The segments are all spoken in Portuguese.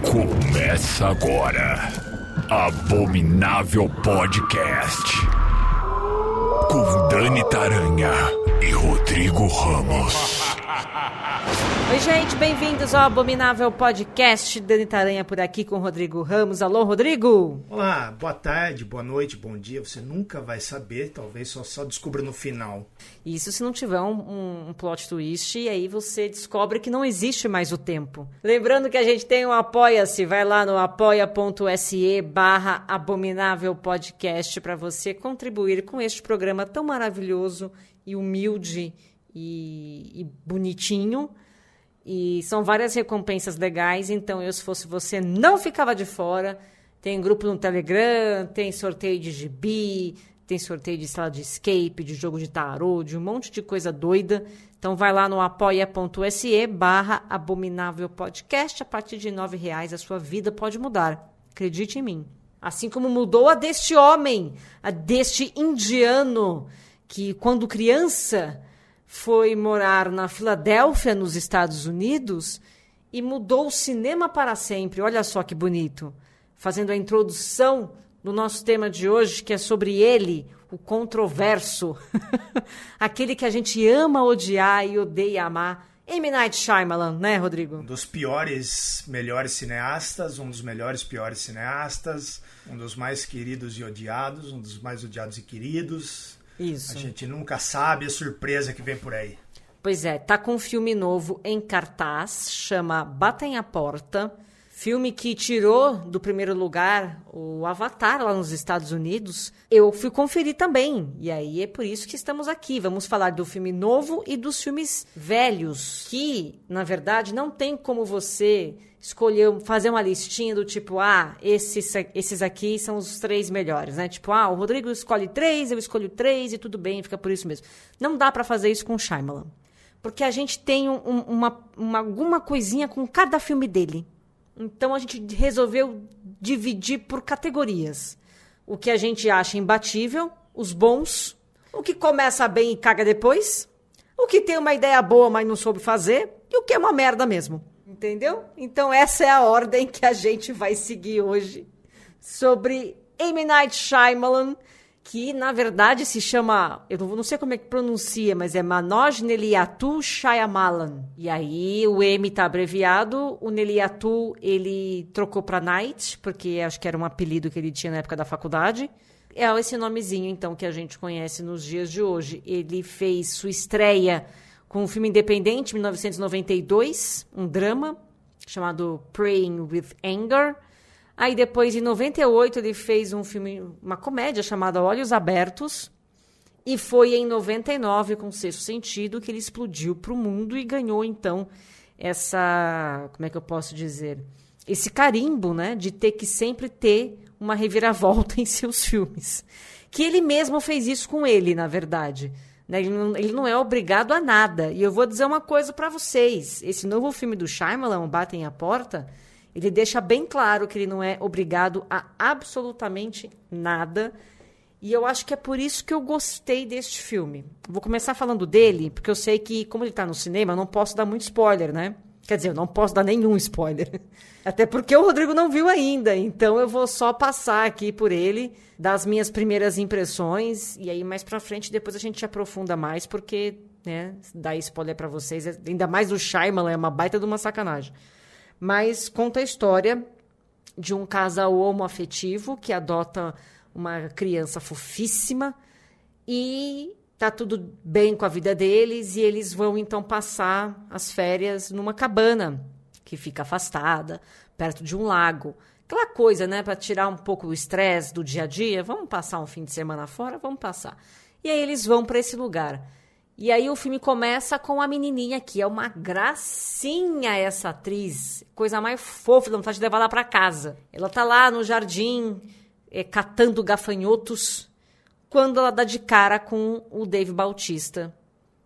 Começa agora, Abominável Podcast, com Dani Taranha e Rodrigo Ramos. Oi, gente, bem-vindos ao Abominável Podcast. Dani Taranha por aqui com o Rodrigo Ramos. Alô, Rodrigo! Olá, boa tarde, boa noite, bom dia. Você nunca vai saber, talvez só descubra no final. Isso se não tiver um plot twist, e aí você descobre que não existe mais o tempo. Lembrando que a gente tem um Apoia-se, vai lá no apoia.se/Abominável Podcast para você contribuir com este programa tão maravilhoso e humilde e bonitinho. E são várias recompensas legais, então eu, se fosse você, não ficava de fora. Tem grupo no Telegram, tem sorteio de gibi, tem sorteio de sala de escape, de jogo de tarô, de um monte de coisa doida. Então vai lá no apoia.se/Abominável Podcast. A partir de R$9 a sua vida pode mudar. Acredite em mim. Assim como mudou a deste homem, a deste indiano, que quando criança foi morar na Filadélfia, nos Estados Unidos, e mudou o cinema para sempre. Olha só que bonito. Fazendo a introdução do nosso tema de hoje, que é sobre ele, o controverso. Aquele que a gente ama odiar e odeia amar. M. Night Shyamalan, né, Rodrigo? Um dos piores, melhores cineastas, um dos melhores, piores cineastas, um dos mais queridos e odiados, um dos mais odiados e queridos. Isso. A gente nunca sabe a surpresa que vem por aí. Pois é, tá com um filme novo em cartaz, chama Batem a Porta. Filme que tirou do primeiro lugar o Avatar lá nos Estados Unidos. Eu fui conferir também, e aí é por isso que estamos aqui. Vamos falar do filme novo e dos filmes velhos, que, na verdade, não tem como você escolher, fazer uma listinha do tipo, esses aqui são os 3 melhores, né? Tipo, o Rodrigo escolhe 3, eu escolho 3 e tudo bem, fica por isso mesmo. Não dá pra fazer isso com o Shyamalan, porque a gente tem alguma coisinha com cada filme dele. Então a gente resolveu dividir por categorias. O que a gente acha imbatível, os bons, o que começa bem e caga depois, o que tem uma ideia boa, mas não soube fazer, e o que é uma merda mesmo. Entendeu? Então essa é a ordem que a gente vai seguir hoje sobre M. Night Shyamalan, que na verdade se chama, eu não sei como é que pronuncia, mas é Manoj Neliatu Shyamalan. E aí o M tá abreviado, o Neliatu ele trocou para Night, porque acho que era um apelido que ele tinha na época da faculdade. É esse nomezinho então que a gente conhece nos dias de hoje. Ele fez sua estreia com um filme independente, em 1992, um drama chamado Praying with Anger. Aí depois, em 98, ele fez um filme, uma comédia chamada Olhos Abertos. E foi em 99, com Sexto Sentido, que ele explodiu para o mundo e ganhou, então, como é que eu posso dizer? Esse carimbo, né, de ter que sempre ter uma reviravolta em seus filmes. Que ele mesmo fez isso com ele, na verdade. Ele não é obrigado a nada. E eu vou dizer uma coisa para vocês. Esse novo filme do Shyamalan, Batem a Porta, ele deixa bem claro que ele não é obrigado a absolutamente nada. E eu acho que é por isso que eu gostei deste filme. Vou começar falando dele, porque eu sei que, como ele está no cinema, eu não posso dar muito spoiler, né? Quer dizer, eu não posso dar nenhum spoiler. Até porque o Rodrigo não viu ainda. Então eu vou só passar aqui por ele, das minhas primeiras impressões. E aí mais pra frente, depois a gente aprofunda mais, porque, né, dar spoiler pra vocês, ainda mais do Shyamalan, é uma baita de uma sacanagem. Mas conta a história de um casal homoafetivo que adota uma criança fofíssima e tá tudo bem com a vida deles, e eles vão então passar as férias numa cabana que fica afastada, perto de um lago. Aquela coisa, né, para tirar um pouco o estresse do dia a dia. Vamos passar um fim de semana fora? Vamos passar. E aí eles vão para esse lugar. E aí o filme começa com a menininha, que é uma gracinha, essa atriz. Coisa mais fofa, dá vontade de levar ela para casa. Ela tá lá no jardim, catando gafanhotos, quando ela dá de cara com o Dave Bautista,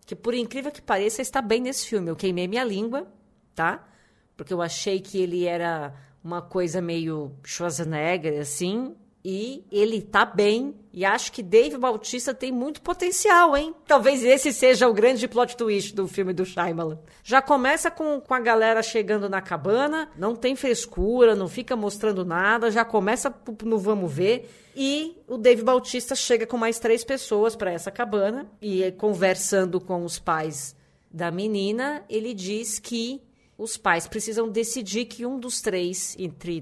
que, por incrível que pareça, está bem nesse filme. Eu queimei minha língua, tá? Porque eu achei que ele era uma coisa meio Schwarzenegger, assim, E ele tá bem, e acho que Dave Bautista tem muito potencial, hein? Talvez esse seja o grande plot twist do filme do Shyamalan. Já começa com a galera chegando na cabana, não tem frescura, não fica mostrando nada, já começa no vamos ver. E o Dave Bautista chega com mais 3 pessoas para essa cabana, e conversando com os pais da menina, ele diz que os pais precisam decidir que um dos 3, entre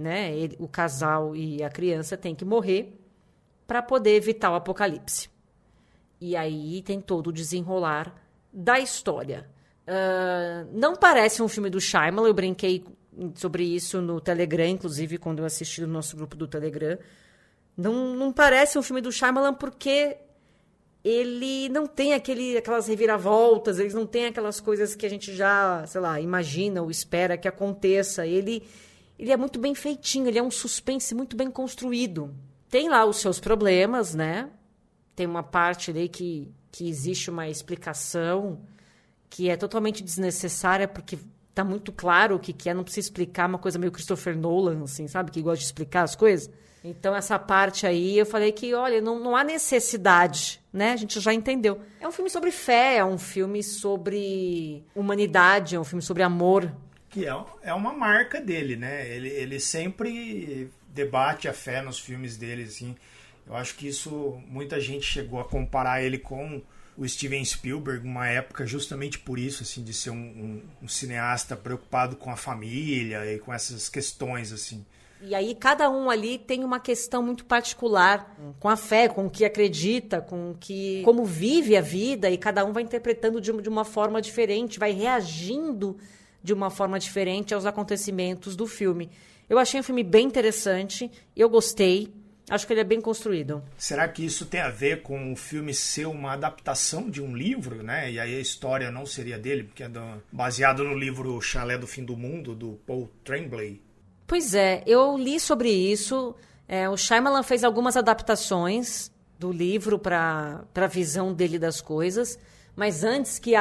o casal e a criança, tem que morrer para poder evitar o apocalipse. E aí tem todo o desenrolar da história. Não parece um filme do Shyamalan, eu brinquei sobre isso no Telegram, inclusive quando eu assisti no nosso grupo do Telegram. Não parece um filme do Shyamalan porque ele não tem aquelas reviravoltas, eles não tem aquelas coisas que a gente já, sei lá, imagina ou espera que aconteça. Ele é muito bem feitinho, ele é um suspense muito bem construído. Tem lá os seus problemas, né? Tem uma parte ali que existe uma explicação que é totalmente desnecessária, porque tá muito claro o que é, não precisa explicar, uma coisa meio Christopher Nolan, assim, sabe? Que gosta de explicar as coisas. Então, essa parte aí, eu falei que, olha, não há necessidade, né? A gente já entendeu. É um filme sobre fé, é um filme sobre humanidade, é um filme sobre amor. Que é uma marca dele, né? Ele sempre debate a fé nos filmes dele, assim. Eu acho que isso, muita gente chegou a comparar ele com o Steven Spielberg, uma época justamente por isso, assim, de ser um cineasta preocupado com a família e com essas questões, assim. E aí cada um ali tem uma questão muito particular com a fé, com o que acredita, como vive a vida, e cada um vai interpretando de uma forma diferente, vai reagindo de uma forma diferente aos acontecimentos do filme. Eu achei um filme bem interessante, eu gostei, acho que ele é bem construído. Será que isso tem a ver com o filme ser uma adaptação de um livro, né? E aí a história não seria dele, porque é baseado no livro Chalé do Fim do Mundo, do Paul Tremblay? Pois é, eu li sobre isso. O Shyamalan fez algumas adaptações do livro para a visão dele das coisas, mas antes que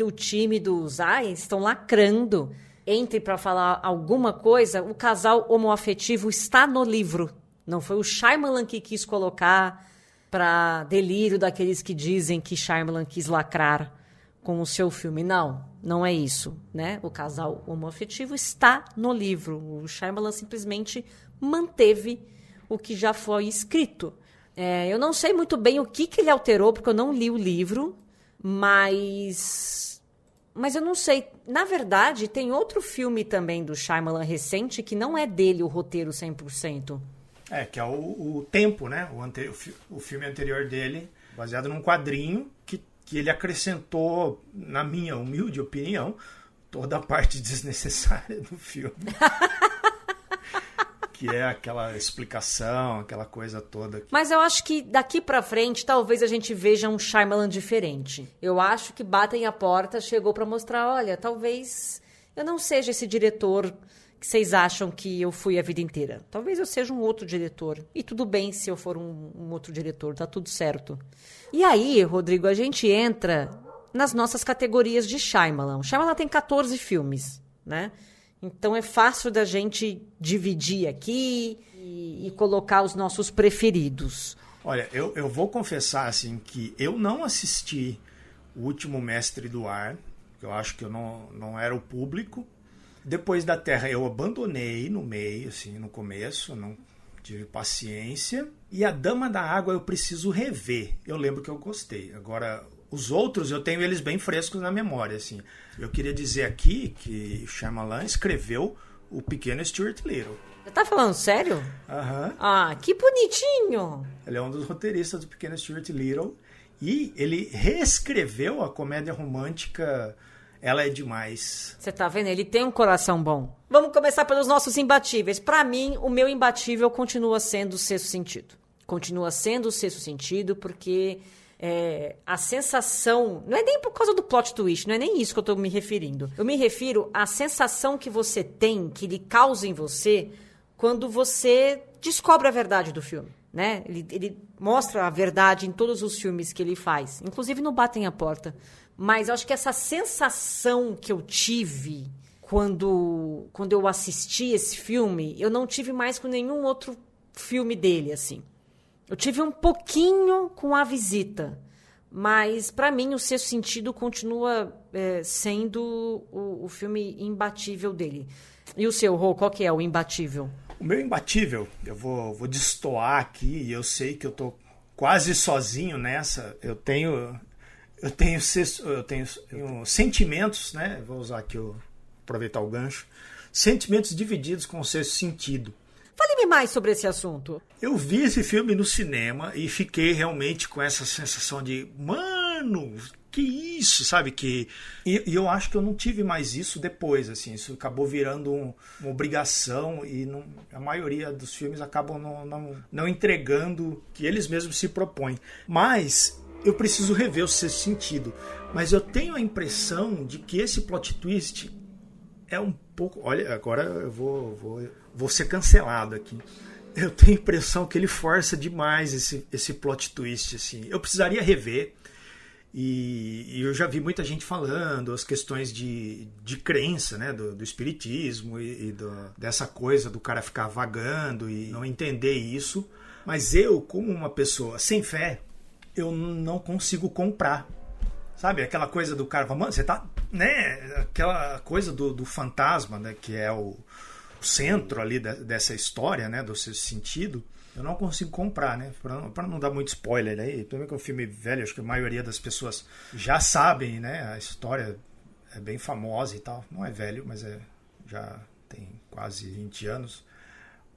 o time dos AIS estão lacrando, entre para falar alguma coisa, o casal homoafetivo está no livro. Não foi o Shyamalan que quis colocar para delírio daqueles que dizem que Shyamalan quis lacrar com o seu filme. Não é isso, né? O casal homoafetivo está no livro. O Shyamalan simplesmente manteve o que já foi escrito. Eu não sei muito bem o que ele alterou, porque eu não li o livro, mas eu não sei. Na verdade, tem outro filme também do Shyamalan recente que não é dele o roteiro 100%. Que é o Tempo, né? O filme anterior dele, baseado num quadrinho que ele acrescentou, na minha humilde opinião, toda a parte desnecessária do filme. Que é aquela explicação, aquela coisa toda. Mas eu acho que daqui pra frente, talvez a gente veja um Shyamalan diferente. Eu acho que Batem a Porta chegou pra mostrar, olha, talvez eu não seja esse diretor que vocês acham que eu fui a vida inteira. Talvez eu seja um outro diretor. E tudo bem se eu for um outro diretor, tá tudo certo. E aí, Rodrigo, a gente entra nas nossas categorias de Shyamalan. O Shyamalan tem 14 filmes, né? Então é fácil da gente dividir aqui e colocar os nossos preferidos. Olha, eu vou confessar assim que eu não assisti O Último Mestre do Ar. Eu acho que eu não era o público. Depois da Terra eu abandonei no meio, assim, no começo, não tive paciência. E A Dama da Água eu preciso rever. Eu lembro que eu gostei. Agora, os outros eu tenho eles bem frescos na memória, assim. Eu queria dizer aqui que Shyamalan escreveu O Pequeno Stuart Little. Você tá falando sério? Aham. Ah, que bonitinho! Ele é um dos roteiristas do Pequeno Stuart Little. E ele reescreveu a comédia romântica Ela é Demais. Você tá vendo? Ele tem um coração bom. Vamos começar pelos nossos imbatíveis. Pra mim, o meu imbatível continua sendo o Sexto Sentido. Continua sendo o Sexto Sentido porque a sensação... Não é nem por causa do plot twist, não é nem isso que eu tô me referindo. Eu me refiro à sensação que você tem, que ele causa em você, quando você descobre a verdade do filme. Né? Ele mostra a verdade em todos os filmes que ele faz. Inclusive no Batem a Porta. Mas eu acho que essa sensação que eu tive quando eu assisti esse filme, eu não tive mais com nenhum outro filme dele, assim. Eu tive um pouquinho com A Visita, mas para mim o Sexto Sentido continua sendo o filme imbatível dele. E o seu, Rô, qual que é o imbatível? O meu imbatível, eu vou destoar aqui, e eu sei que eu tô quase sozinho nessa. Eu tenho sentimentos, né? Vou usar aqui, aproveitar o gancho. Sentimentos divididos com o Sexto Sentido. Fale-me mais sobre esse assunto. Eu vi esse filme no cinema e fiquei realmente com essa sensação de, mano, que isso, sabe? E eu acho que eu não tive mais isso depois, assim. Isso acabou virando uma obrigação e a maioria dos filmes acabam não entregando o que eles mesmos se propõem. Mas eu preciso rever o Sexto Sentido. Mas eu tenho a impressão de que esse plot twist é um pouco... Olha, agora eu vou ser cancelado aqui. Eu tenho a impressão que ele força demais esse plot twist, assim. Eu precisaria rever. E eu já vi muita gente falando as questões de crença, né, do espiritismo e dessa coisa do cara ficar vagando e não entender isso. Mas eu, como uma pessoa sem fé, eu não consigo comprar. Sabe, aquela coisa do cara, mano, você tá, né, aquela coisa do fantasma, né, que é o centro ali dessa história, né, do Sexto Sentido. Eu não consigo comprar, né? Para não dar muito spoiler aí. Também que é um filme velho, acho que a maioria das pessoas já sabem, né? A história é bem famosa e tal. Não é velho, mas já tem quase 20 anos.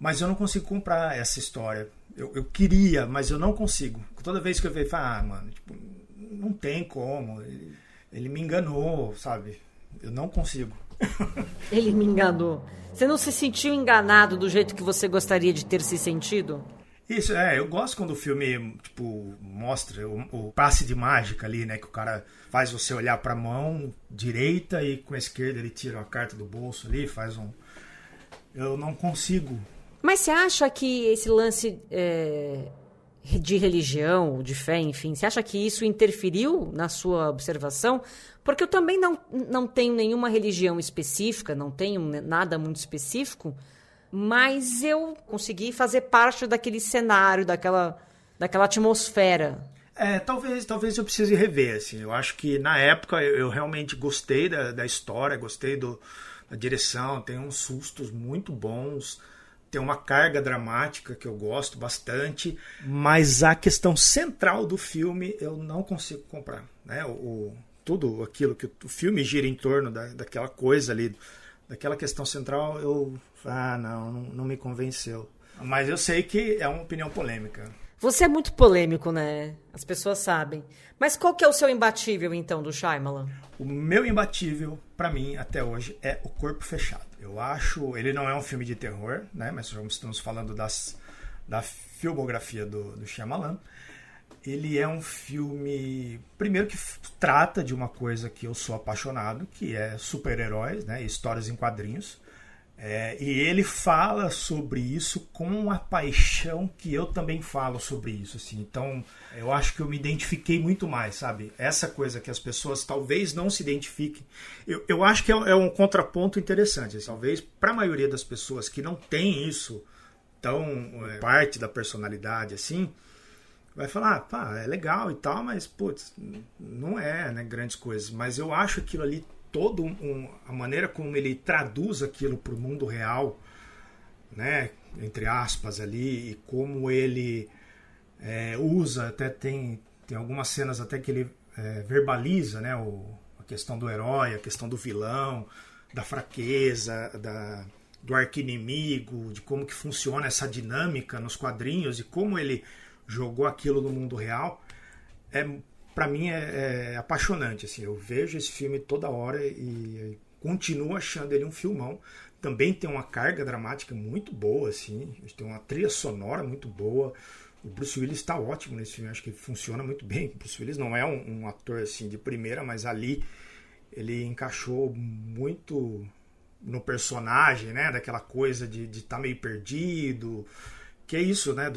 Mas eu não consigo comprar essa história. Eu queria, mas eu não consigo. Toda vez que eu vejo, mano, tipo, não tem como. Ele me enganou, sabe? Eu não consigo. Ele me enganou. Você não se sentiu enganado do jeito que você gostaria de ter se sentido? Isso, eu gosto quando o filme, tipo, mostra o passe de mágica ali, né? Que o cara faz você olhar pra mão direita e com a esquerda ele tira a carta do bolso ali, faz um... Eu não consigo. Mas você acha que esse lance de religião, de fé, enfim, você acha que isso interferiu na sua observação? Porque eu também não tenho nenhuma religião específica, não tenho nada muito específico, mas eu consegui fazer parte daquele cenário, daquela atmosfera. Talvez eu precise rever, assim. Eu acho que na época eu realmente gostei da história, gostei da direção, tem uns sustos muito bons, tem uma carga dramática que eu gosto bastante, mas a questão central do filme eu não consigo comprar, né? Tudo aquilo que o filme gira em torno daquela coisa ali, daquela questão central, não me convenceu. Mas eu sei que é uma opinião polêmica. Você é muito polêmico, né? As pessoas sabem. Mas qual que é o seu imbatível, então, do Shyamalan? O meu imbatível, pra mim, até hoje, é O Corpo Fechado. Eu acho... Ele não é um filme de terror, né? Mas estamos falando da filmografia do Shyamalan. Ele é um filme, primeiro, que trata de uma coisa que eu sou apaixonado, que é super-heróis, né, histórias em quadrinhos. E ele fala sobre isso com uma paixão que eu também falo sobre isso. Assim. Então, eu acho que eu me identifiquei muito mais, sabe? Essa coisa que as pessoas talvez não se identifiquem. Eu acho que é um contraponto interessante. Assim. Talvez, para a maioria das pessoas que não tem isso tão parte da personalidade assim, vai falar, é legal e tal, mas, putz, não é, né, grandes coisas. Mas eu acho aquilo ali, a maneira como ele traduz aquilo para o mundo real, né, entre aspas ali, e como ele usa, até tem algumas cenas até que ele verbaliza, né, a questão do herói, a questão do vilão, da fraqueza, do arqui-inimigo, de como que funciona essa dinâmica nos quadrinhos e como ele jogou aquilo no mundo real, para mim é apaixonante. Assim, eu vejo esse filme toda hora e continuo achando ele um filmão. Também tem uma carga dramática muito boa, assim, tem uma trilha sonora muito boa. O Bruce Willis está ótimo nesse filme, acho que funciona muito bem. O Bruce Willis não é um ator assim, de primeira, mas ali ele encaixou muito no personagem, né, daquela coisa de estar meio perdido, que é isso, né,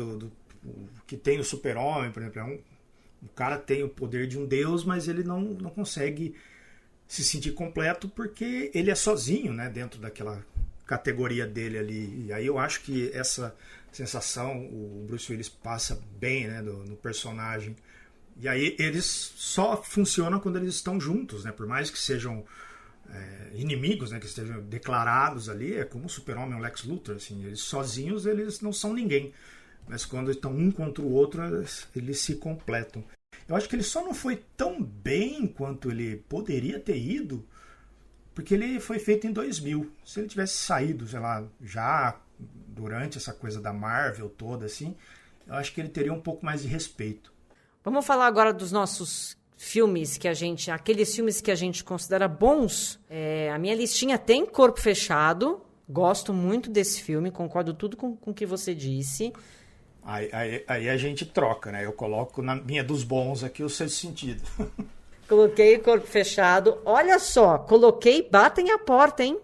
que tem o Super-Homem, por exemplo, o cara tem o poder de um deus, mas ele não consegue se sentir completo porque ele é sozinho, né, dentro daquela categoria dele ali. E aí eu acho que essa sensação o Bruce Willis passa bem, né, no personagem. E aí eles só funcionam quando eles estão juntos, né? Por mais que sejam inimigos, né, que estejam declarados ali, é como o Super-Homem, o Lex Luthor, assim, eles sozinhos eles não são ninguém. Mas quando estão um contra o outro, eles se completam. Eu acho que ele só não foi tão bem quanto ele poderia ter ido, porque ele foi feito em 2000. Se ele tivesse saído, sei lá, já durante essa coisa da Marvel toda, assim, eu acho que ele teria um pouco mais de respeito. Vamos falar agora dos nossos filmes aqueles filmes que a gente considera bons. A minha listinha tem Corpo Fechado. Gosto muito desse filme, concordo tudo com o que você disse. Aí a gente troca, né? Eu coloco na minha dos bons aqui o Sexto Sentido. Coloquei Corpo Fechado. Olha só, coloquei Batem a Porta, hein?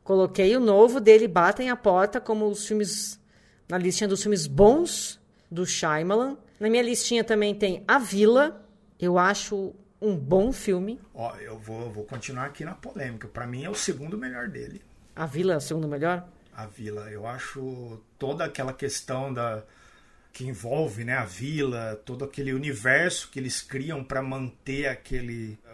Coloquei o novo dele, Batem a Porta, como os filmes, na listinha dos filmes bons do Shyamalan. Na minha listinha também tem A Vila. Eu acho um bom filme. Ó, eu vou continuar aqui na polêmica. Pra mim é o segundo melhor dele. A Vila é o segundo melhor? A Vila. Eu acho toda aquela questão que envolve, né, a vila, todo aquele universo que eles criam para manter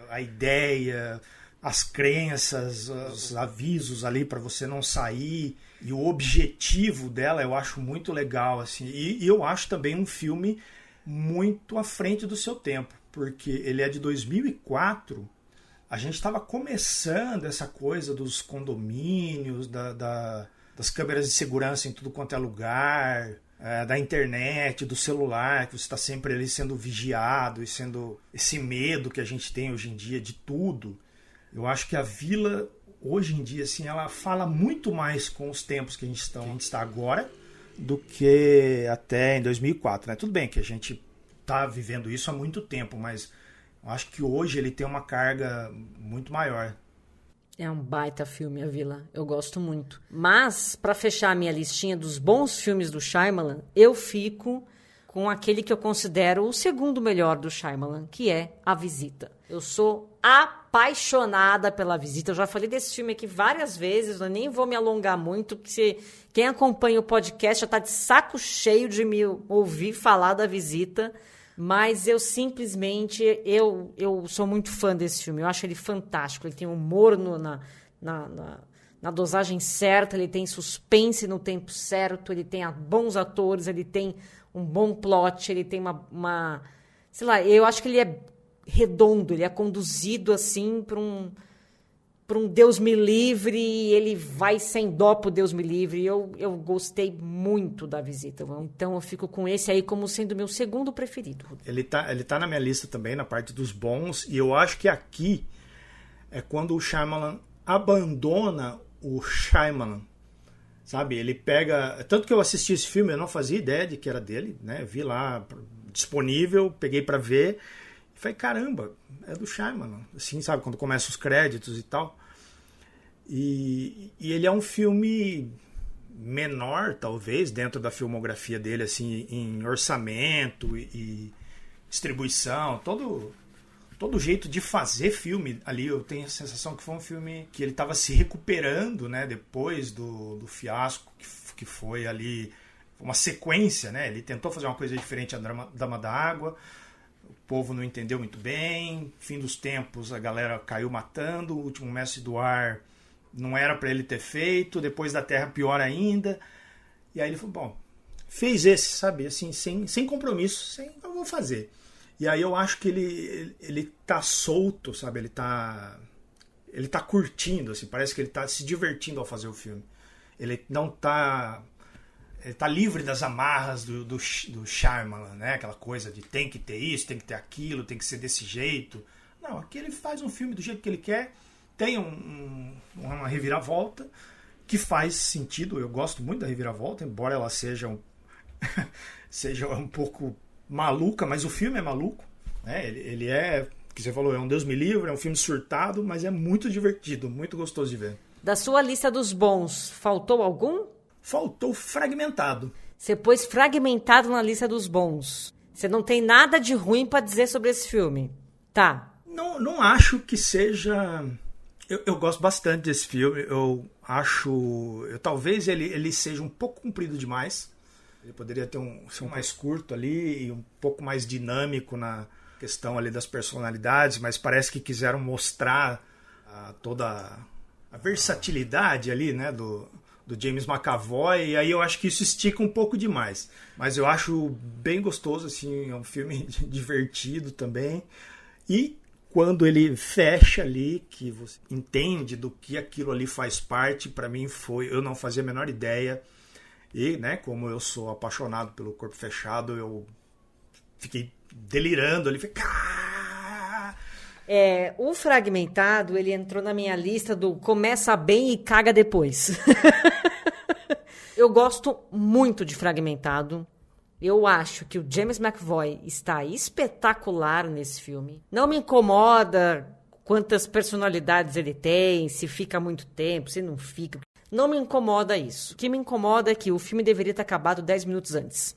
a ideia, as crenças, os avisos ali para você não sair, e o objetivo dela eu acho muito legal, assim. E eu acho também um filme muito à frente do seu tempo, porque ele é de 2004. A gente estava começando essa coisa dos condomínios, das câmeras de segurança em tudo quanto é lugar, da internet, do celular, que você está sempre ali sendo vigiado e sendo esse medo que a gente tem hoje em dia de tudo. Eu acho que a Vila, hoje em dia, assim, ela fala muito mais com os tempos que a gente está agora do que até em 2004, né? Tudo bem que a gente está vivendo isso há muito tempo, mas eu acho que hoje ele tem uma carga muito maior. É um baita filme, A Vila. Eu gosto muito. Mas, para fechar a minha listinha dos bons filmes do Shyamalan, eu fico com aquele que eu considero o segundo melhor do Shyamalan, que é A Visita. Eu sou apaixonada pela Visita. Eu já falei desse filme aqui várias vezes, eu nem vou me alongar muito, porque quem acompanha o podcast já está de saco cheio de me ouvir falar da Visita. Mas eu simplesmente, eu sou muito fã desse filme. Eu acho ele fantástico. Ele tem humor na dosagem certa, ele tem suspense no tempo certo, ele tem bons atores, ele tem um bom plot, ele tem uma sei lá, eu acho que ele é redondo, ele é conduzido assim para um Deus me livre, ele vai sem dó pro Deus me livre. Eu gostei muito da Visita. Então eu fico com esse aí como sendo meu segundo preferido. Ele tá na minha lista também, na parte dos bons, e eu acho que aqui é quando o Shyamalan abandona o Shyamalan, sabe? Ele pega... Tanto que eu assisti esse filme, eu não fazia ideia de que era dele, né? Vi lá disponível, peguei pra ver... E falei, caramba, é do Shyamalan, assim, sabe, quando começam os créditos e tal. E ele é um filme menor, talvez, dentro da filmografia dele, assim, em orçamento e distribuição, todo jeito de fazer filme ali. Eu tenho a sensação que foi um filme que ele estava se recuperando, né, depois do fiasco que foi ali, uma sequência, né, ele tentou fazer uma coisa diferente, a Dama da Água. O povo não entendeu muito bem. Fim dos tempos, a galera caiu matando. O Último Mestre do Ar não era para ele ter feito. Depois da Terra, pior ainda. E aí ele falou, bom, fez esse, sabe, assim, sem compromisso, eu vou fazer. E aí eu acho que ele tá solto, sabe, ele tá curtindo, assim, parece que ele tá se divertindo ao fazer o filme. Ele não tá... Ele tá livre das amarras do Shyamalan, né? Aquela coisa de tem que ter isso, tem que ter aquilo, tem que ser desse jeito. Não, aqui ele faz um filme do jeito que ele quer, tem uma reviravolta que faz sentido. Eu gosto muito da reviravolta, embora ela seja um pouco maluca, mas o filme é maluco, né? Ele é, que você falou, é um Deus me livre, é um filme surtado, mas é muito divertido, muito gostoso de ver. Da sua lista dos bons, faltou algum? Faltou Fragmentado. Você pôs Fragmentado na lista dos bons. Você não tem nada de ruim pra dizer sobre esse filme. Tá. Não acho que seja Eu gosto bastante desse filme. Eu acho. Talvez ele seja um pouco comprido demais. Ele poderia ser um mais curto ali e um pouco mais dinâmico na questão ali das personalidades, mas parece que quiseram mostrar toda a versatilidade ali, né, do James McAvoy, e aí eu acho que isso estica um pouco demais. Mas eu acho bem gostoso, assim, é um filme divertido também. E quando ele fecha ali, que você entende do que aquilo ali faz parte, para mim eu não fazia a menor ideia. E, né, como eu sou apaixonado pelo Corpo Fechado, eu fiquei delirando ali, O Fragmentado, ele entrou na minha lista do começa bem e caga depois. Eu gosto muito de Fragmentado. Eu acho que o James McAvoy está espetacular nesse filme. Não me incomoda quantas personalidades ele tem, se fica muito tempo, se não fica. Não me incomoda isso. O que me incomoda é que o filme deveria ter acabado 10 minutos antes.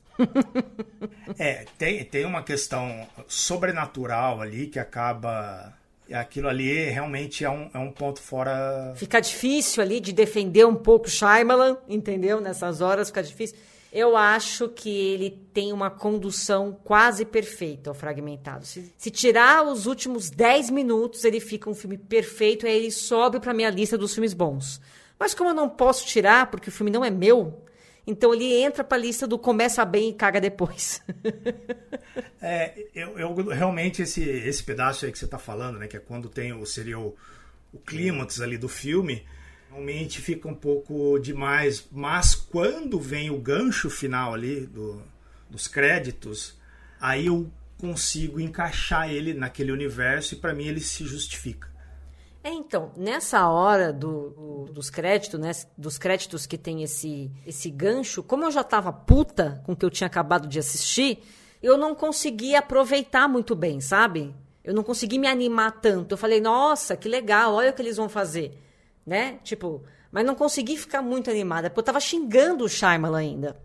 Tem uma questão sobrenatural ali que acaba... Aquilo ali realmente é um ponto fora... Fica difícil ali de defender um pouco o Shyamalan, entendeu? Nessas horas fica difícil. Eu acho que ele tem uma condução quase perfeita ao Fragmentado. Se tirar os últimos 10 minutos, ele fica um filme perfeito e aí ele sobe para minha lista dos filmes bons. Mas como eu não posso tirar, porque o filme não é meu, então ele entra para a lista do começa bem e caga depois. Eu realmente esse pedaço aí que você está falando, né, que é quando seria o clímax ali do filme, realmente fica um pouco demais. Mas quando vem o gancho final ali dos créditos, aí eu consigo encaixar ele naquele universo e para mim ele se justifica. Então, nessa hora dos créditos, né, dos créditos que tem esse gancho, como eu já tava puta com o que eu tinha acabado de assistir, eu não consegui aproveitar muito bem, sabe? Eu não consegui me animar tanto. Eu falei, nossa, que legal, olha o que eles vão fazer, né? Tipo, mas não consegui ficar muito animada, porque eu tava xingando o Shyamalan ainda.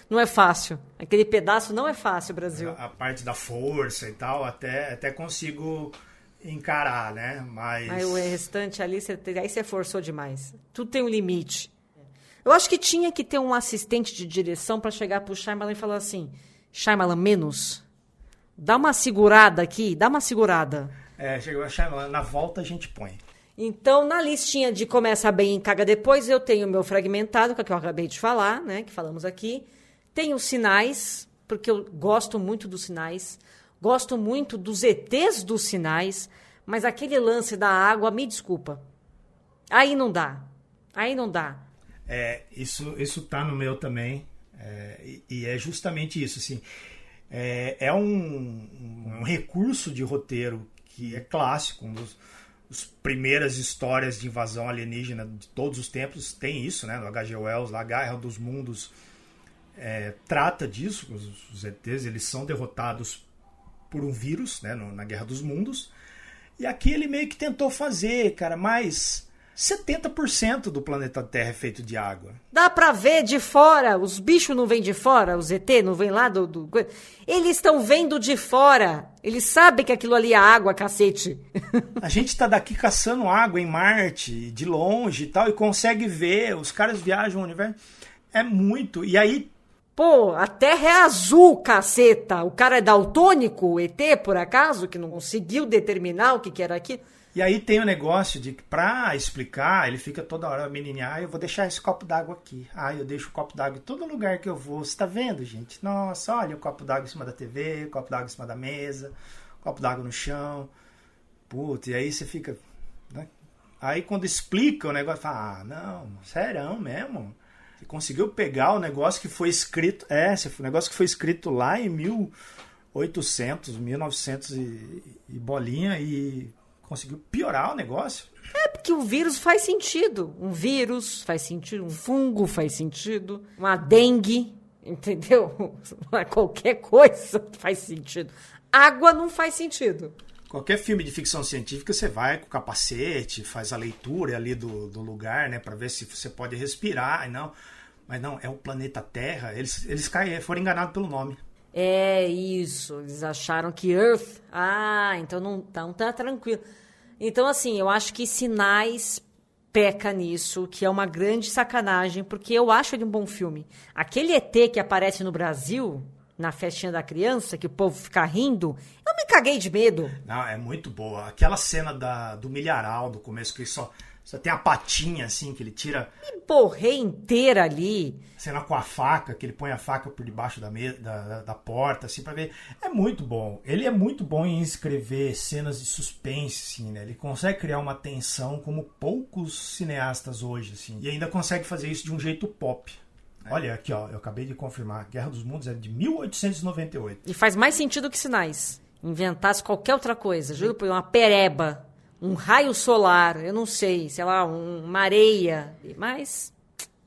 Não é fácil. Aquele pedaço não é fácil, Brasil. A parte da força e tal, até consigo... encarar, né? Mas... Aí o restante ali, aí você forçou demais. Tudo tem um limite. Eu acho que tinha que ter um assistente de direção para chegar pro Shyamalan e falar assim, Shyamalan, menos. Dá uma segurada aqui, dá uma segurada. Chegou a Shyamalan, na volta a gente põe. Então, na listinha de começa bem e caga depois, eu tenho o meu Fragmentado, que é o que eu acabei de falar, né? Que falamos aqui. Tenho os Sinais, porque eu gosto muito dos Sinais. Gosto muito dos ETs dos Sinais, mas aquele lance da água, me desculpa. Aí não dá. Aí não dá. Isso tá no meu também. E é justamente isso. Assim, é um recurso de roteiro que é clássico. As primeiras histórias de invasão alienígena de todos os tempos tem isso, né? No H.G. Wells, lá, a Guerra dos Mundos trata disso. Os ETs, eles são derrotados por um vírus, né, na Guerra dos Mundos. E aqui ele meio que tentou fazer, cara, mas 70% do planeta Terra é feito de água. Dá pra ver de fora, os bichos não vêm de fora, os ET não vêm lá do... Eles estão vendo de fora, eles sabem que aquilo ali é água, cacete. A gente tá daqui caçando água em Marte, de longe e tal, e consegue ver, os caras viajam o universo, é muito, e aí... Pô, a Terra é azul, caceta. O cara é daltônico, o ET, por acaso, que não conseguiu determinar o que era aquilo. E aí tem o negócio de que pra explicar, ele fica toda hora, menininha, eu vou deixar esse copo d'água aqui. Eu deixo o copo d'água em todo lugar que eu vou. Você tá vendo, gente? Nossa, olha o copo d'água em cima da TV, o copo d'água em cima da mesa, o copo d'água no chão. Putz, e aí você fica... Né? Aí quando explica o negócio, fala, não, sério mesmo? Você conseguiu pegar o negócio que foi escrito... o negócio que foi escrito lá em 1800, 1900 e bolinha e conseguiu piorar o negócio. Porque o vírus faz sentido. Um vírus faz sentido, um fungo faz sentido, uma dengue, entendeu? Qualquer coisa faz sentido. Água não faz sentido. Qualquer filme de ficção científica, você vai com o capacete, faz a leitura ali do lugar, né, para ver se você pode respirar. Mas não, é o planeta Terra. Eles foram enganados pelo nome. É isso, eles acharam que Earth... então não tá tranquilo. Então, assim, eu acho que Sinais peca nisso, que é uma grande sacanagem, porque eu acho ele um bom filme. Aquele ET que aparece no Brasil, na festinha da criança, que o povo fica rindo, eu me caguei de medo. Não, é muito boa. Aquela cena do milharal do começo, que só tem a patinha, assim, que ele tira... Me borrei inteira ali. Cena com a faca, que ele põe a faca por debaixo da porta, assim, pra ver. É muito bom. Ele é muito bom em escrever cenas de suspense, assim, né? Ele consegue criar uma tensão como poucos cineastas hoje, assim. E ainda consegue fazer isso de um jeito pop. Olha, aqui, ó, eu acabei de confirmar. Guerra dos Mundos é de 1898. E faz mais sentido que Sinais. Inventasse qualquer outra coisa. Juro por uma pereba, um raio solar, eu não sei, sei lá, uma areia. Mas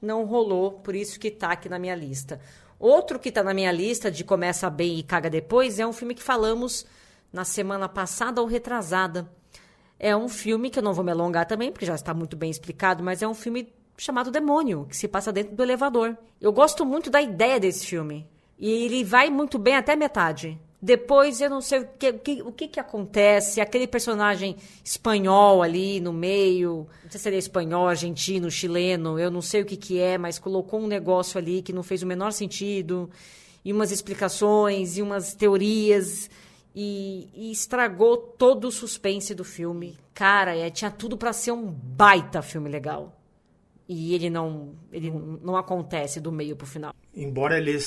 não rolou, por isso que tá aqui na minha lista. Outro que tá na minha lista de Começa Bem e Caga Depois é um filme que falamos na semana passada ou retrasada. É um filme que eu não vou me alongar também, porque já está muito bem explicado, mas é um filme chamado Demônio, que se passa dentro do elevador. Eu gosto muito da ideia desse filme. E ele vai muito bem até metade. Depois eu não sei o que acontece. Aquele personagem espanhol ali no meio. Não sei se ele é espanhol, argentino, chileno. Eu não sei o que é, mas colocou um negócio ali que não fez o menor sentido. E umas explicações, e umas teorias. E estragou todo o suspense do filme. Cara, tinha tudo pra ser um baita filme legal. E ele não acontece do meio pro final. Embora ele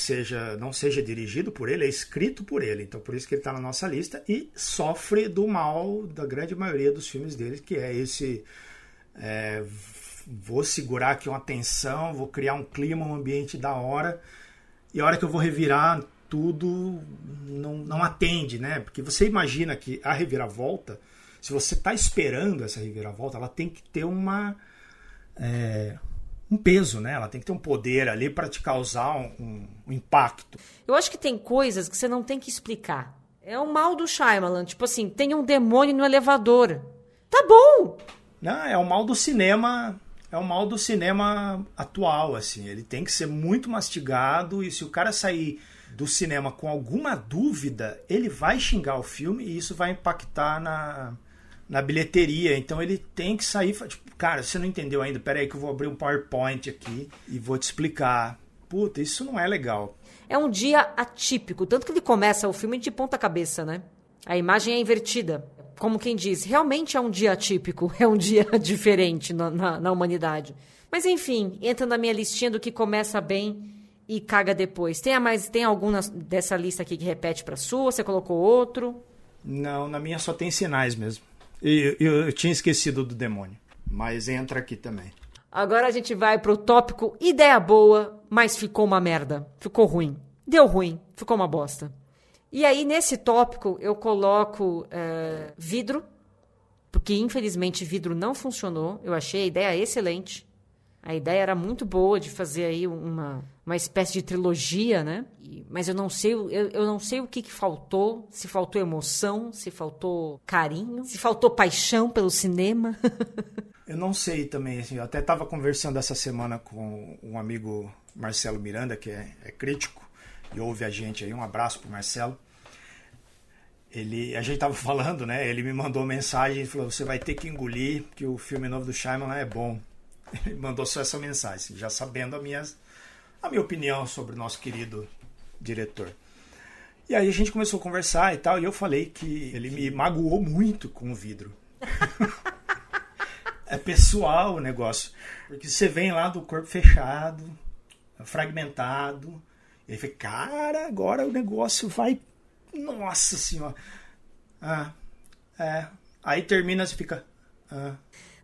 não seja dirigido por ele, é escrito por ele. Então por isso que ele está na nossa lista e sofre do mal da grande maioria dos filmes dele, que é esse... vou segurar aqui uma tensão, vou criar um clima, um ambiente da hora. E a hora que eu vou revirar tudo, não atende, né? Porque você imagina que a reviravolta, se você está esperando essa reviravolta, ela tem que ter um peso, né? Ela tem que ter um poder ali para te causar um impacto. Eu acho que tem coisas que você não tem que explicar. É o mal do Shyamalan. Tipo assim, tem um demônio no elevador. Tá bom! Não, é o mal do cinema. É o mal do cinema atual, assim. Ele tem que ser muito mastigado e se o cara sair do cinema com alguma dúvida, ele vai xingar o filme e isso vai impactar na bilheteria. Então ele tem que sair... Tipo, cara, você não entendeu ainda? Pera aí que eu vou abrir um PowerPoint aqui e vou te explicar. Puta, isso não é legal. É um dia atípico. Tanto que ele começa o filme de ponta cabeça, né? A imagem é invertida. Como quem diz, realmente é um dia atípico. É um dia diferente na humanidade. Mas enfim, entra na minha listinha do que começa bem e caga depois. Tem algum dessa lista aqui que repete pra sua? Você colocou outro? Não, na minha só tem Sinais mesmo. Eu tinha esquecido do Demônio. Mas entra aqui também. Agora a gente vai pro tópico ideia boa, mas ficou uma merda. Ficou ruim. Deu ruim. Ficou uma bosta. E aí, nesse tópico, eu coloco Vidro, porque infelizmente Vidro não funcionou. Eu achei a ideia excelente. A ideia era muito boa de fazer aí uma espécie de trilogia, né? Mas eu não sei o que faltou. Se faltou emoção, se faltou carinho, se faltou paixão pelo cinema. Eu não sei também, assim, eu até estava conversando essa semana com um amigo, Marcelo Miranda, que é crítico e ouve a gente aí. Um abraço pro Marcelo. A gente estava falando, né? Ele me mandou mensagem e falou: você vai ter que engolir que o filme novo do Shyamalan é bom. Ele mandou só essa mensagem, já sabendo a minha opinião sobre o nosso querido diretor. E aí a gente começou a conversar e tal, e eu falei que ele me magoou muito com o Vidro. É pessoal o negócio. Porque você vem lá do corpo fechado, fragmentado, e aí fica, cara, agora o negócio vai... Nossa senhora. Aí termina, você fica...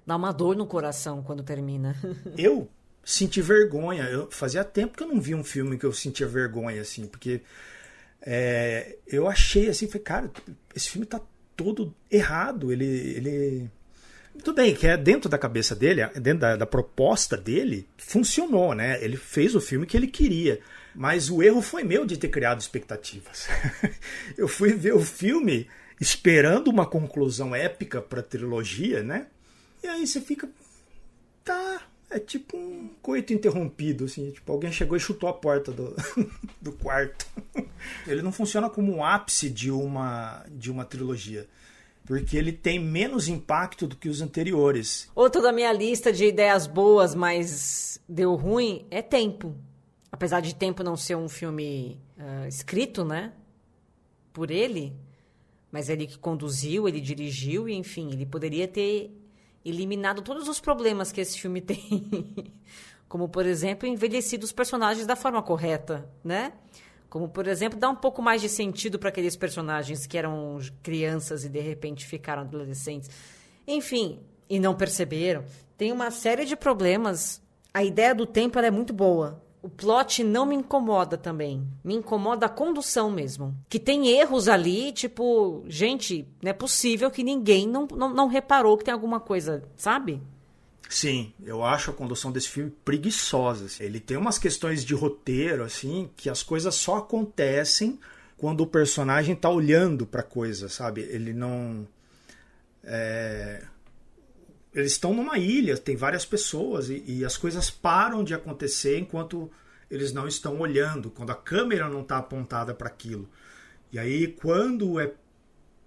Dá uma dor no coração quando termina. Eu senti vergonha. Fazia tempo que eu não vi um filme que eu sentia vergonha, assim, porque eu achei assim, falei, cara, esse filme tá todo errado. Ele... Tudo bem, que é dentro da cabeça dele, dentro da proposta dele, funcionou, né? Ele fez o filme que ele queria. Mas o erro foi meu de ter criado expectativas. Eu fui ver o filme esperando uma conclusão épica pra trilogia, né? E aí você fica... Tá, é tipo um coito interrompido, assim. Tipo, alguém chegou e chutou a porta do quarto. Ele não funciona como um ápice de uma trilogia. porque ele tem menos impacto do que os anteriores. Outro da minha lista de ideias boas, mas deu ruim, é Tempo. Apesar de Tempo não ser um filme escrito, né, por ele, mas ele que conduziu, ele dirigiu, e enfim, ele poderia ter eliminado todos os problemas que esse filme tem. Como, por exemplo, envelhecido os personagens da forma correta, né? Como, por exemplo, dar um pouco mais de sentido para aqueles personagens que eram crianças e, de repente, ficaram adolescentes. Enfim, e não perceberam. Tem uma série de problemas. A ideia do Tempo ela é muito boa. O plot não me incomoda também. Me incomoda a condução mesmo. Que tem erros ali, tipo... Gente, não é possível que ninguém não reparou que tem alguma coisa, sabe? Sim, eu acho a condução desse filme preguiçosa. Ele tem umas questões de roteiro, assim, que as coisas só acontecem quando o personagem tá olhando pra coisa, sabe? Ele não... Eles estão numa ilha, tem várias pessoas, e as coisas param de acontecer enquanto eles não estão olhando, quando a câmera não tá apontada para aquilo. E aí, quando é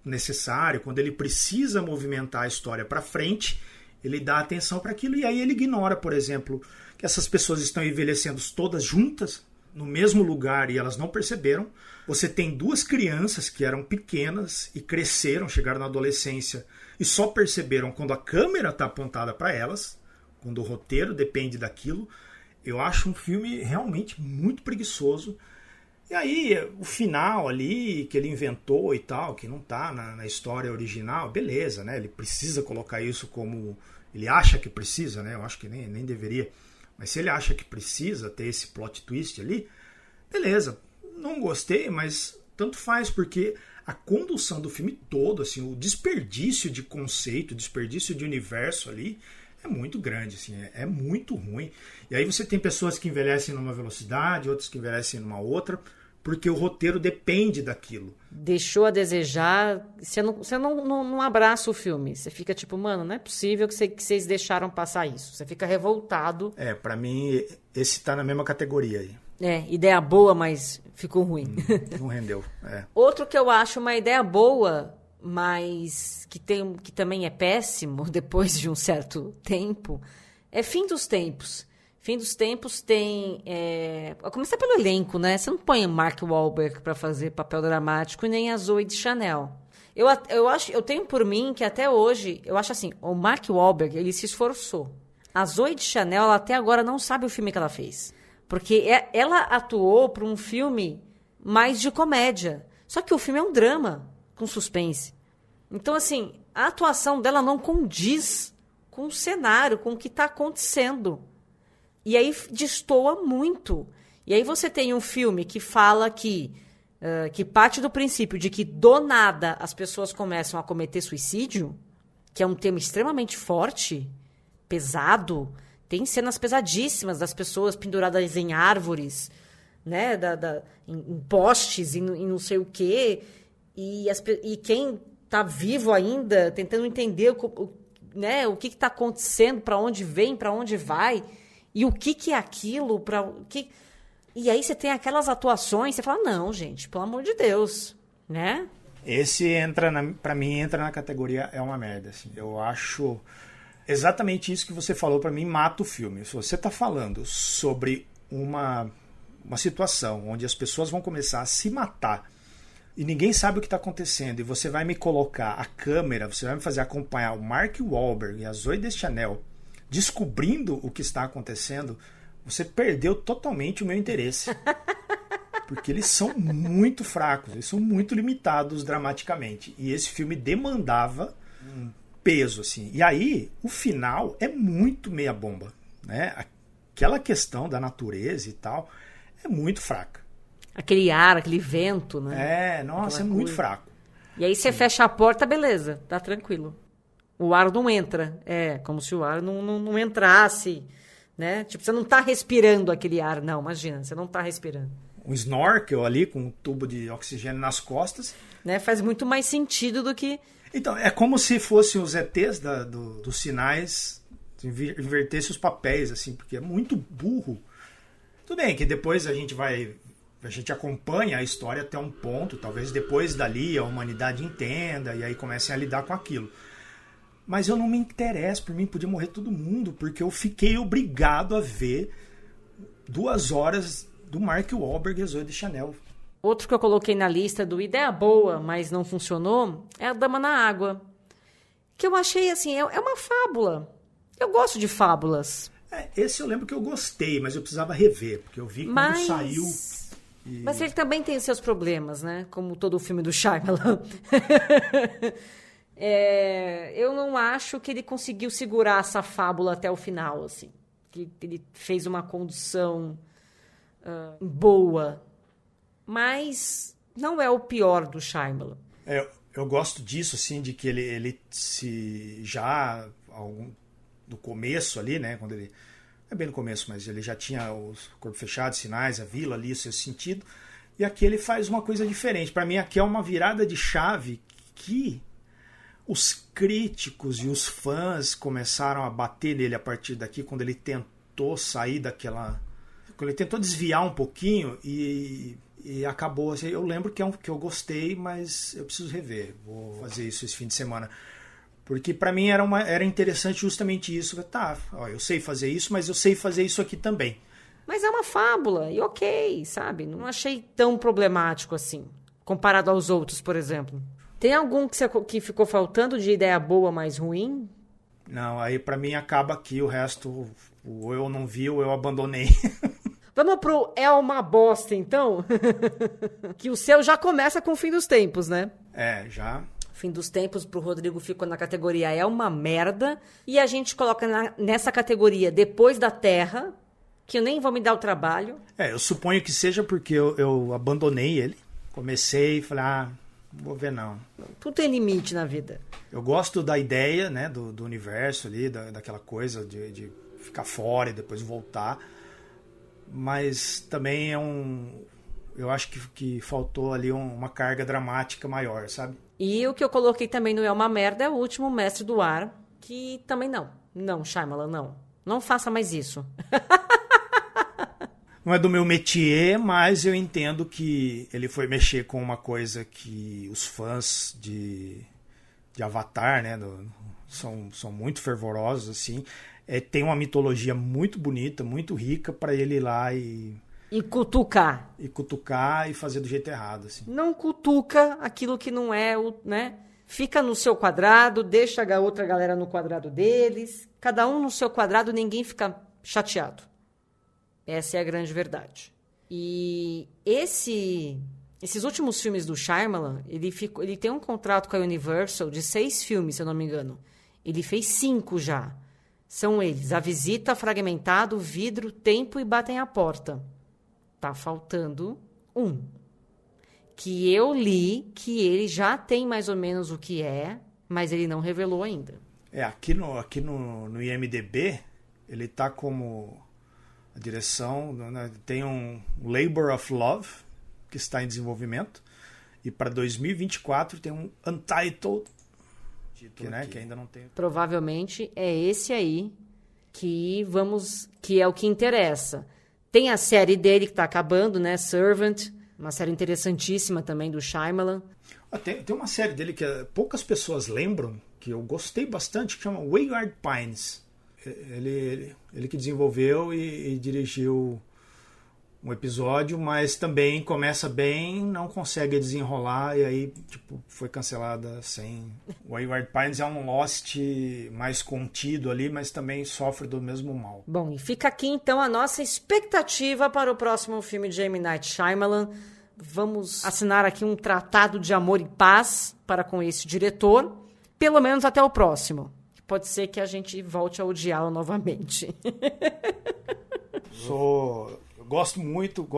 necessário, quando ele precisa movimentar a história para frente... Ele dá atenção para aquilo e aí ele ignora, por exemplo, que essas pessoas estão envelhecendo todas juntas, no mesmo lugar, e elas não perceberam. Você tem duas crianças que eram pequenas e cresceram, chegaram na adolescência e só perceberam quando a câmera está apontada para elas, quando o roteiro depende daquilo. Eu acho um filme realmente muito preguiçoso. E aí, o final ali, que ele inventou e tal, que não tá na história original, beleza, né? Ele precisa colocar isso como... Ele acha que precisa, né? Eu acho que nem deveria. Mas se ele acha que precisa ter esse plot twist ali, beleza. Não gostei, mas tanto faz, porque a condução do filme todo, assim, o desperdício de conceito, o desperdício de universo ali, é muito grande, assim, é muito ruim. E aí você tem pessoas que envelhecem numa velocidade, outras que envelhecem numa outra, porque o roteiro depende daquilo. Deixou a desejar, você não abraça o filme. Você fica tipo, mano, não é possível que vocês deixaram passar isso. Você fica revoltado. Pra mim, esse tá na mesma categoria aí. Ideia boa, mas ficou ruim. Não rendeu. Outro que eu acho uma ideia boa, mas que também é péssimo depois de um certo tempo, é Fim dos Tempos. Fim dos Tempos tem... Vou começar pelo elenco, né? Você não põe Mark Wahlberg para fazer papel dramático e nem a Zooey Deschanel. Eu tenho por mim que até hoje, eu acho assim, o Mark Wahlberg, ele se esforçou. A Zooey Deschanel, ela até agora não sabe o filme que ela fez. Porque ela atuou para um filme mais de comédia. Só que o filme é um drama com suspense. Então, assim, a atuação dela não condiz com o cenário, com o que está acontecendo. E aí destoa muito. E aí você tem um filme que fala que parte do princípio de que do nada as pessoas começam a cometer suicídio, que é um tema extremamente forte, pesado. Tem cenas pesadíssimas das pessoas penduradas em árvores, né, em postes e não sei o quê. E quem está vivo ainda, tentando entender o que está acontecendo, para onde vem, para onde vai... E o que é aquilo? E aí você tem aquelas atuações, você fala, não, gente, pelo amor de Deus, né? Esse pra mim entra na categoria é uma merda, assim. Eu acho exatamente isso que você falou, pra mim mata o filme. Se você tá falando sobre uma situação onde as pessoas vão começar a se matar e ninguém sabe o que tá acontecendo, e você vai me colocar a câmera, você vai me fazer acompanhar o Mark Wahlberg e a Zooey Deschanel descobrindo o que está acontecendo, você perdeu totalmente o meu interesse. Porque eles são muito fracos, eles são muito limitados dramaticamente. E esse filme demandava um peso, assim. E aí, o final é muito meia bomba, né? Aquela questão da natureza e tal é muito fraca. Aquele ar, aquele vento, né? Nossa, é muito fraco. E aí você fecha a porta, beleza, tá tranquilo. O ar não entra. Como se o ar não entrasse, né? Tipo, você não tá respirando aquele ar. Não, imagina, você não tá respirando. Um snorkel ali com um tubo de oxigênio nas costas. Né? Faz muito mais sentido do que... Então, é como se fossem os ETs dos sinais, invertesse os papéis, assim, porque é muito burro. Tudo bem que depois a gente vai A gente acompanha a história até um ponto, talvez depois dali a humanidade entenda e aí comecem a lidar com aquilo. Mas eu não me interesso, por mim podia morrer todo mundo, porque eu fiquei obrigado a ver 2 horas do Mark Wahlberg e Zooey Deschanel. Outro que eu coloquei na lista do ideia boa, mas não funcionou, é A Dama na Água. Que eu achei assim, é uma fábula. Eu gosto de fábulas. Esse eu lembro que eu gostei, mas eu precisava rever, porque eu vi quando saiu. Mas ele também tem os seus problemas, né? Como todo o filme do Shyamalan. Eu não acho que ele conseguiu segurar essa fábula até o final, assim. Que ele fez uma condução boa. Mas não é o pior do Shyamalan. Eu gosto disso, assim, de que ele se já do começo ali, né? Quando ele é bem no começo, mas ele já tinha o Corpo Fechado, Sinais, a Vila ali, o seu sentido. E aqui ele faz uma coisa diferente. Para mim, aqui é uma virada de chave que os críticos e os fãs começaram a bater nele a partir daqui, quando ele tentou sair daquela... Quando ele tentou desviar um pouquinho e acabou assim. Eu lembro que eu gostei, mas eu preciso rever. Vou fazer isso esse fim de semana. Porque para mim era interessante justamente isso. Eu sei fazer isso, mas eu sei fazer isso aqui também. Mas é uma fábula, e ok, sabe? Não achei tão problemático assim, comparado aos outros, por exemplo. Tem algum que ficou faltando de ideia boa, mais ruim? Não, aí para mim acaba aqui, o resto ou eu não vi ou eu abandonei. Vamos pro É uma Bosta, então? Que o seu já começa com o Fim dos Tempos, né? Já... Fim dos Tempos pro Rodrigo ficou na categoria É uma Merda. E a gente coloca nessa categoria Depois da Terra, que eu nem vou me dar o trabalho. Eu suponho que seja porque eu abandonei ele. Comecei e falei, não vou ver não. Tudo tem limite na vida. Eu gosto da ideia, né, do universo ali, daquela coisa de ficar fora e depois voltar. Mas também eu acho que faltou ali uma carga dramática maior, sabe? E o que eu coloquei também no É uma Merda é o último Mestre do Ar, que também não. Não, Shyamalan, não. Não faça mais isso. Não é do meu métier, mas eu entendo que ele foi mexer com uma coisa que os fãs de Avatar, né, são muito fervorosos, assim. Tem uma mitologia muito bonita, muito rica para ele ir lá e cutucar. E cutucar e fazer do jeito errado, assim. Não cutuca aquilo que não é, né? Fica no seu quadrado, deixa a outra galera no quadrado deles. Cada um no seu quadrado, ninguém fica chateado. Essa é a grande verdade. E esses últimos filmes do Shyamalan, ele tem um contrato com a Universal de 6 filmes, se eu não me engano. Ele fez 5 já. São eles: A Visita, Fragmentado, Vidro, Tempo e Batem à Porta. Tá faltando um. Que eu li que ele já tem mais ou menos o que é, mas ele não revelou ainda. Aqui no IMDb, ele tá como a direção, né, tem um Labor of Love, que está em desenvolvimento, e para 2024 tem um Untitled, que ainda não tem. Provavelmente é esse aí que é o que interessa. Tem a série dele que está acabando, né? Servant, uma série interessantíssima também do Shyamalan. Tem uma série dele que poucas pessoas lembram, que eu gostei bastante, que chama Wayward Pines. Ele que desenvolveu e dirigiu um episódio, mas também começa bem, não consegue desenrolar e aí foi cancelada sem... Wayward Pines é um Lost mais contido ali, mas também sofre do mesmo mal. Bom, e fica aqui então a nossa expectativa para o próximo filme de M. Night Shyamalan. Vamos assinar aqui um tratado de amor e paz para com esse diretor, pelo menos até o próximo. Pode ser que a gente volte a odiá-lo novamente. Gosto muito,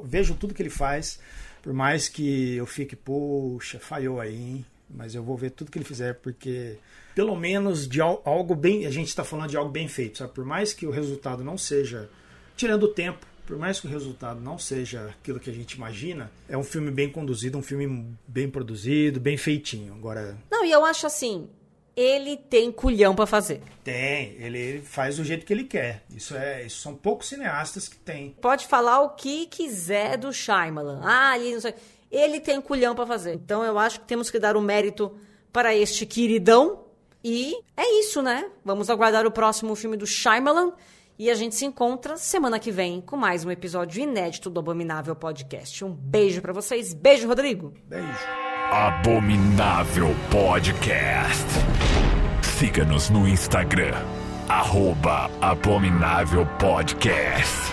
vejo tudo que ele faz, por mais que eu fique, poxa, falhou aí, hein? Mas eu vou ver tudo que ele fizer, porque pelo menos de algo bem, a gente está falando de algo bem feito, sabe? Por mais que o resultado não seja, tirando o tempo, por mais que o resultado não seja aquilo que a gente imagina, é um filme bem conduzido, um filme bem produzido, bem feitinho. Agora... Não, e eu acho assim, ele tem culhão pra fazer. Tem, ele faz do jeito que ele quer. Isso são poucos cineastas que tem. Pode falar o que quiser do Shyamalan. Ele não sei. Ele tem culhão pra fazer. Então eu acho que temos que dar o mérito para este queridão. E é isso, né? Vamos aguardar o próximo filme do Shyamalan. E a gente se encontra semana que vem com mais um episódio inédito do Abominável Podcast. Um beijo pra vocês. Beijo, Rodrigo. Beijo. Abominável Podcast. Siga-nos no Instagram, @Abominável Podcast.